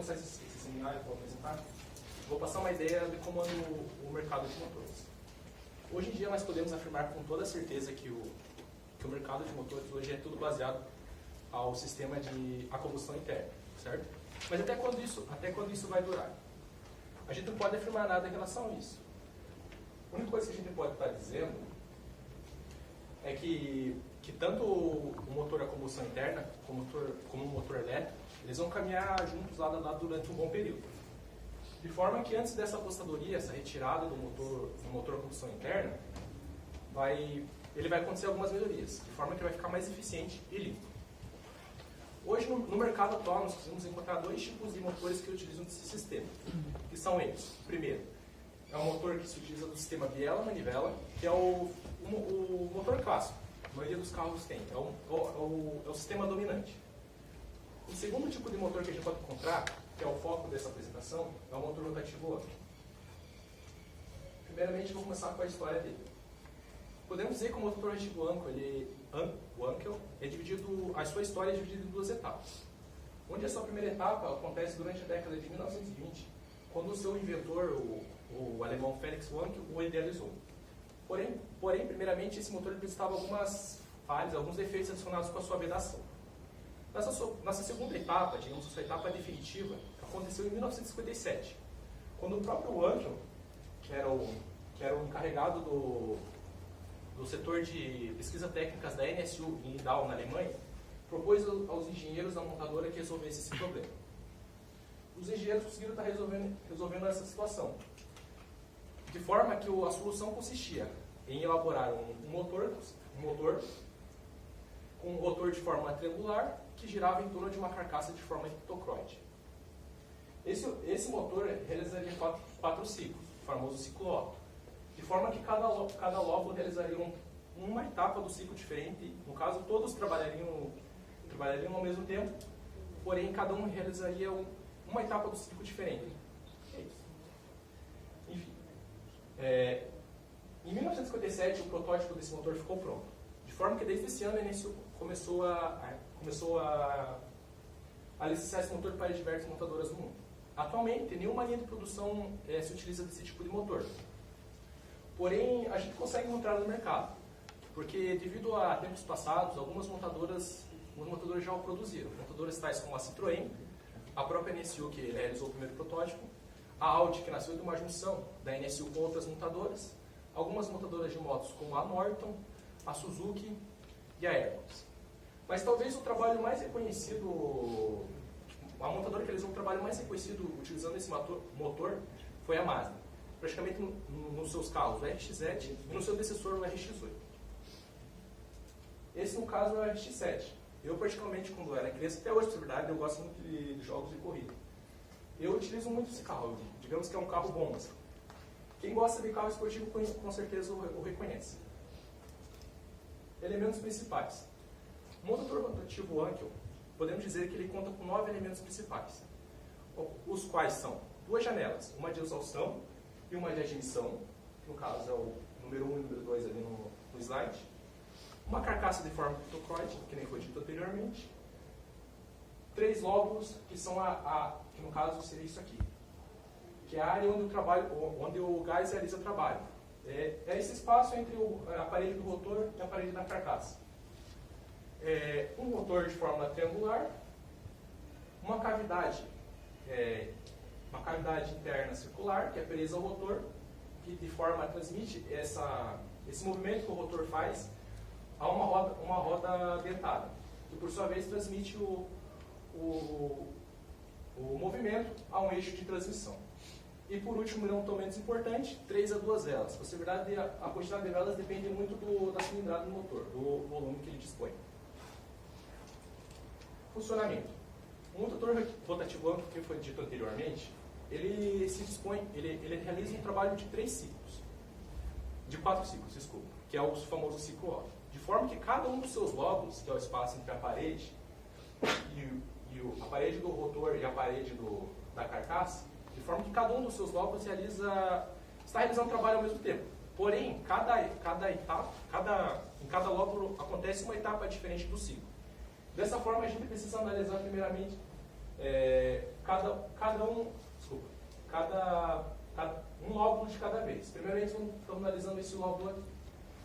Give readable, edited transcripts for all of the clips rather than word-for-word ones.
começar esse seminário, vou apresentar, vou passar uma ideia de como anda o mercado de motores. Hoje em dia nós podemos afirmar com toda certeza que o mercado de motores hoje é tudo baseado ao sistema de a combustão interna, certo? Mas até quando isso vai durar? A gente não pode afirmar nada em relação a isso. A única coisa que a gente pode estar dizendo é que tanto o motor a combustão interna como o motor elétrico, eles vão caminhar juntos lado a lado durante um bom período. De forma que antes dessa apostadoria, essa retirada do motor a combustão interna, ele vai acontecer algumas melhorias, de forma que vai ficar mais eficiente e limpo. Hoje, no mercado atual, nós conseguimos encontrar dois tipos de motores que utilizam esse sistema, que são eles. O primeiro é um motor que se utiliza do sistema biela-manivela, que é o motor clássico. A maioria dos carros tem, é o sistema dominante. O segundo tipo de motor que a gente pode encontrar, que é o foco dessa apresentação, é o motor rotativo Wankel. Primeiramente, vou começar com a história dele. Podemos dizer que o motor rotativo Wankel é dividido, a sua história é dividida em duas etapas. Onde a sua primeira etapa acontece durante a década de 1920, quando o seu inventor, o alemão Felix Wankel, o idealizou. Porém, primeiramente, esse motor apresentava algumas falhas, alguns defeitos adicionados com a sua vedação. Nossa segunda etapa, digamos, a sua etapa definitiva, aconteceu em 1957, quando o próprio Wankel, que era o encarregado do setor de pesquisa técnicas da NSU em Idau, na Alemanha, propôs aos engenheiros da montadora que resolvesse esse problema. Os engenheiros conseguiram estar resolvendo essa situação, de forma que a solução consistia em elaborar um motor com um rotor de forma triangular que girava em torno de uma carcaça de forma heptacroide. Esse motor realizaria quatro ciclos, o famoso ciclo Otto, de forma que cada lóbulo realizaria uma etapa do ciclo diferente. No caso, todos trabalhariam ao mesmo tempo, porém cada um realizaria uma etapa do ciclo diferente. É isso. Enfim. Em 1957, o protótipo desse motor ficou pronto, de forma que desde esse ano a NSU começou a licenciar esse motor para diversas montadoras do mundo. Atualmente, nenhuma linha de produção se utiliza desse tipo de motor. Porém, a gente consegue encontrar no mercado, porque devido a tempos passados, algumas montadoras já o produziram. Montadoras tais como a Citroën, a própria NSU, que realizou o primeiro protótipo, a Audi, que nasceu de uma junção da NSU com outras montadoras, algumas montadoras de motos como a Norton, a Suzuki e a Airbus. Mas talvez o trabalho mais reconhecido, a montadora que realizou um trabalho mais reconhecido utilizando esse motor foi a Mazda, praticamente nos seus carros, o RX-7 e no seu antecessor, o RX-8. Esse, no caso, é o RX-7. Eu, particularmente, quando era criança, até hoje, na verdade, eu gosto muito de jogos de corrida. Eu utilizo muito esse carro, digamos que é um carro bom. Assim. Quem gosta de carro esportivo, com certeza o reconhece. Elementos principais. O motor rotativo Wankel, podemos dizer que ele conta com 9 elementos principais, os quais são 2 janelas, uma de exaustão e uma de admissão, que no caso é o número 1 e o número 2 ali no slide, uma carcaça de forma heptacroide, que nem foi dito anteriormente, 3 lóbulos, que são que no caso seria isso aqui, que é a área onde o gás realiza o trabalho. É esse espaço entre a parede do rotor e a parede da carcaça. Um rotor de forma triangular, uma cavidade interna circular, que é presa ao rotor, que de forma a transmite esse movimento que o rotor faz a uma roda dentada, que por sua vez transmite o movimento a um eixo de transmissão. E por último, não tão menos importante, 3 a 2 velas. Na verdade, a quantidade de velas depende muito da cilindrada do motor, do volume que ele dispõe. Funcionamento. O motor rotativo Wankel, que foi dito anteriormente, ele realiza um trabalho de 4 ciclos, desculpa, que é o famoso ciclo Otto. De forma que cada um dos seus lóbulos, que é o espaço entre a parede a parede do rotor e a parede da carcaça, de forma que cada um dos seus lóbulos está realizando um trabalho ao mesmo tempo. Porém, em cada lóbulo acontece uma etapa diferente do ciclo. Dessa forma, a gente precisa analisar primeiramente cada um lóbulo de cada vez. Primeiramente, estamos analisando esse lóbulo aqui.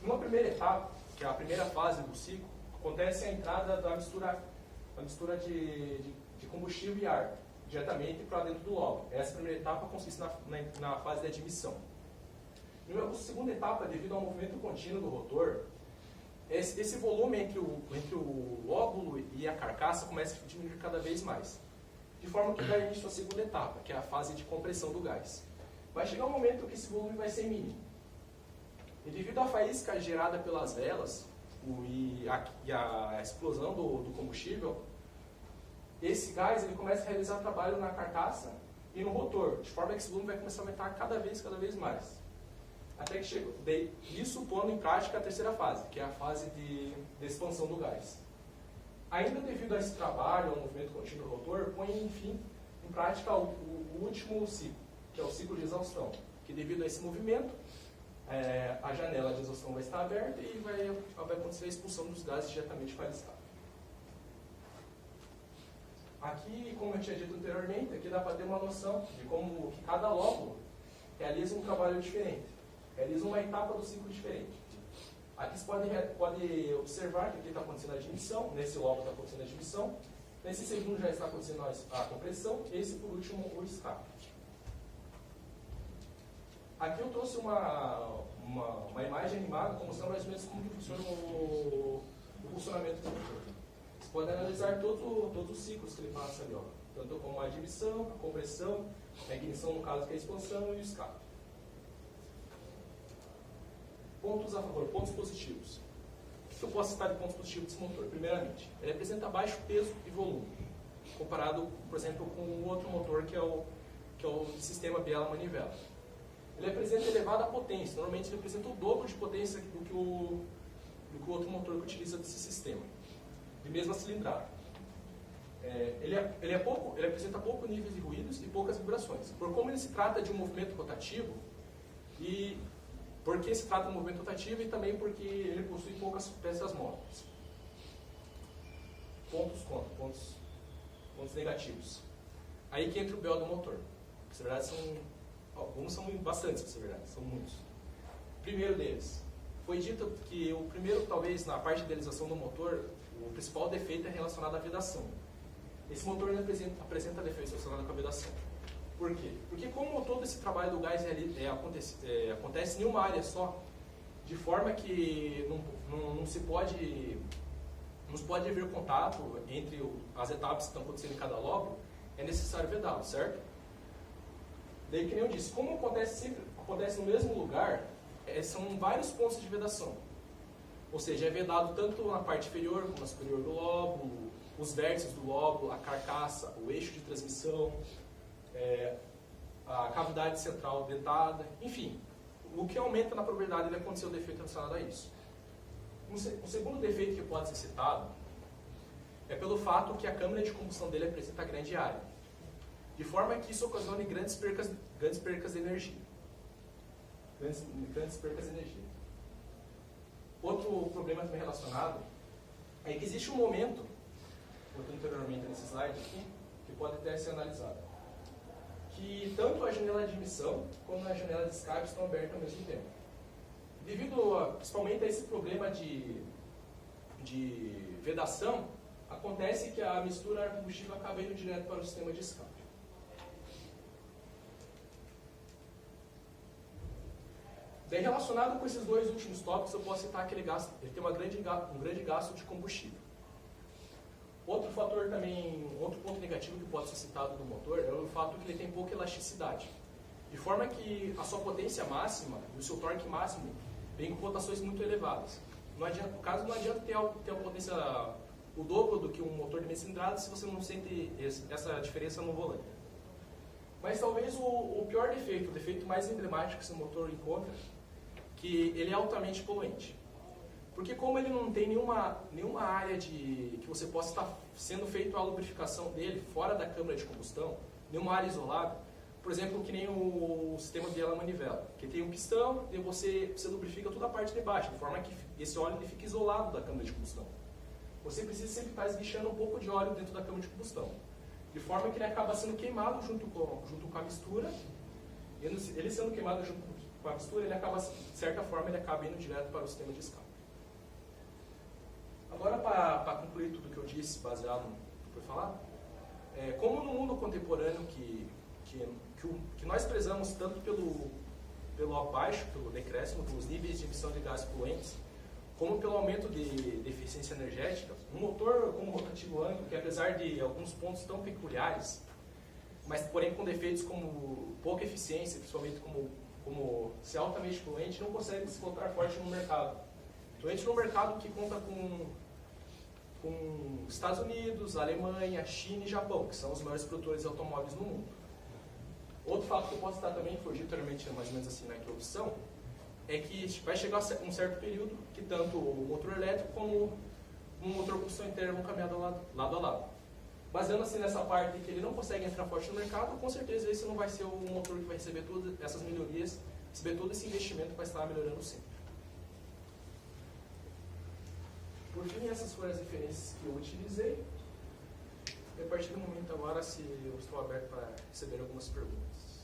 Numa primeira etapa, que é a primeira fase do ciclo, acontece a entrada da mistura de combustível e ar, diretamente para dentro do lóbulo. Essa primeira etapa consiste na fase de admissão. Na segunda etapa, devido ao movimento contínuo do rotor, esse volume entre o lóbulo e a carcaça começa a diminuir cada vez mais. De forma que dá início à segunda etapa, que é a fase de compressão do gás. Vai chegar um momento que esse volume vai ser mínimo. E devido à faísca gerada pelas velas e a explosão do combustível, esse gás ele começa a realizar trabalho na carcaça e no rotor, de forma que esse volume vai começar a aumentar cada vez mais. Até que chega, isso pondo em prática a terceira fase, que é a fase de expansão do gás. Ainda devido a esse trabalho, ao movimento contínuo do rotor, põe, enfim, em prática o último ciclo, que é o ciclo de exaustão, que devido a esse movimento, a janela de exaustão vai estar aberta e vai acontecer a expulsão dos gases diretamente para a escape. Aqui, como eu tinha dito anteriormente, aqui dá para ter uma noção de como que cada lóbulo realiza um trabalho diferente, realiza uma etapa do ciclo diferente. Aqui você pode observar que aqui está acontecendo a admissão, nesse lóbulo está acontecendo a admissão, nesse segundo já está acontecendo a compressão, esse por último o escape. Aqui eu trouxe uma imagem animada para mostrar mais ou menos como que funciona o funcionamento do motor. Você pode analisar todos os ciclos que ele passa ali, ó, tanto como a admissão, a compressão, a ignição no caso que é a expansão e o escape. Pontos a favor, pontos positivos. O que eu posso citar de pontos positivos desse motor? Primeiramente, ele apresenta baixo peso e volume, comparado, por exemplo, com o outro motor que é o sistema biela-manivela. Ele apresenta elevada potência, normalmente ele apresenta o dobro de potência do que o outro motor que utiliza desse sistema, de mesma cilindrada. Ele apresenta pouco nível de ruídos e poucas vibrações. Por como ele se trata de um movimento rotativo, e porque se trata de um movimento rotativo e também porque ele possui poucas peças móveis. Pontos negativos. Aí que entra o BO do motor. Na verdade, alguns são bastantes, na verdade, são muitos. Primeiro deles, foi dito que o primeiro, talvez, na parte de idealização do motor, o principal defeito é relacionado à vedação. Esse motor ele apresenta defeitos relacionados com a vedação. Por quê? Porque como todo esse trabalho do gás acontece em uma área só, de forma que não se pode haver contato entre as etapas que estão acontecendo em cada lóbulo, é necessário vedá-lo, certo? Daí, que nem eu disse, como acontece no mesmo lugar, são vários pontos de vedação. Ou seja, é vedado tanto na parte inferior como na superior do lóbulo, os vértices do lóbulo, a carcaça, o eixo de transmissão, a cavidade central dentada, enfim, o que aumenta na probabilidade de acontecer o defeito relacionado a isso. Um segundo defeito que pode ser citado é pelo fato que a câmara de combustão dele apresenta grande área, de forma que isso ocasione grandes percas de energia. Grandes percas de energia. Outro problema também relacionado é que existe um momento, botei anteriormente nesse slide aqui, que pode até ser analisado, que tanto a janela de admissão como a janela de escape estão abertas ao mesmo tempo. Devido principalmente a esse problema de vedação, acontece que a mistura ar-combustível acaba indo direto para o sistema de escape. Daí, relacionado com esses dois últimos tópicos, eu posso citar que ele tem um grande gasto de combustível. Outro fator também, outro ponto negativo que pode ser citado do motor é o fato que ele tem pouca elasticidade, de forma que a sua potência máxima e o seu torque máximo vem com rotações muito elevadas. No caso, não adianta ter a potência o dobro do que um motor de meia cilindrada se você não sente essa diferença no volante. Mas talvez o pior defeito, o defeito mais emblemático que esse motor encontra, que ele é altamente poluente. Porque como ele não tem nenhuma área que você possa estar sendo feito a lubrificação dele fora da câmara de combustão, nenhuma área isolada, por exemplo, que nem o sistema biela-manivela, que tem um pistão e você lubrifica toda a parte de baixo, de forma que esse óleo ele fica isolado da câmara de combustão. Você precisa sempre estar esguichando um pouco de óleo dentro da câmara de combustão. de forma que ele acaba sendo queimado junto com a mistura. Ele sendo queimado junto com a mistura, ele acaba, de certa forma, ele acaba indo direto para o sistema de escape. Agora, para concluir tudo que eu disse, baseado no que foi falado, como no mundo contemporâneo que nós prezamos tanto pelo abaixo, pelo decréscimo dos níveis de emissão de gases poluentes, como pelo aumento de eficiência energética, um motor como o rotativo ânico, que apesar de alguns pontos tão peculiares, mas porém com defeitos como pouca eficiência, principalmente como ser altamente poluente, não consegue se colocar forte no mercado. Então entra no mercado que conta com Estados Unidos, Alemanha, China e Japão, que são os maiores produtores de automóveis no mundo. Outro fato que eu posso citar também, que foi dito anteriormente, mais ou menos assim na introdução, é que vai chegar um certo período que tanto o motor elétrico como o motor combustão interna vão caminhar lado a lado. Baseando-se nessa parte que ele não consegue entrar forte no mercado, com certeza esse não vai ser o motor que vai receber todas essas melhorias, receber todo esse investimento que vai estar melhorando sempre. Por fim, essas foram as referências que eu utilizei. E a partir do momento agora, se eu estou aberto para receber algumas perguntas.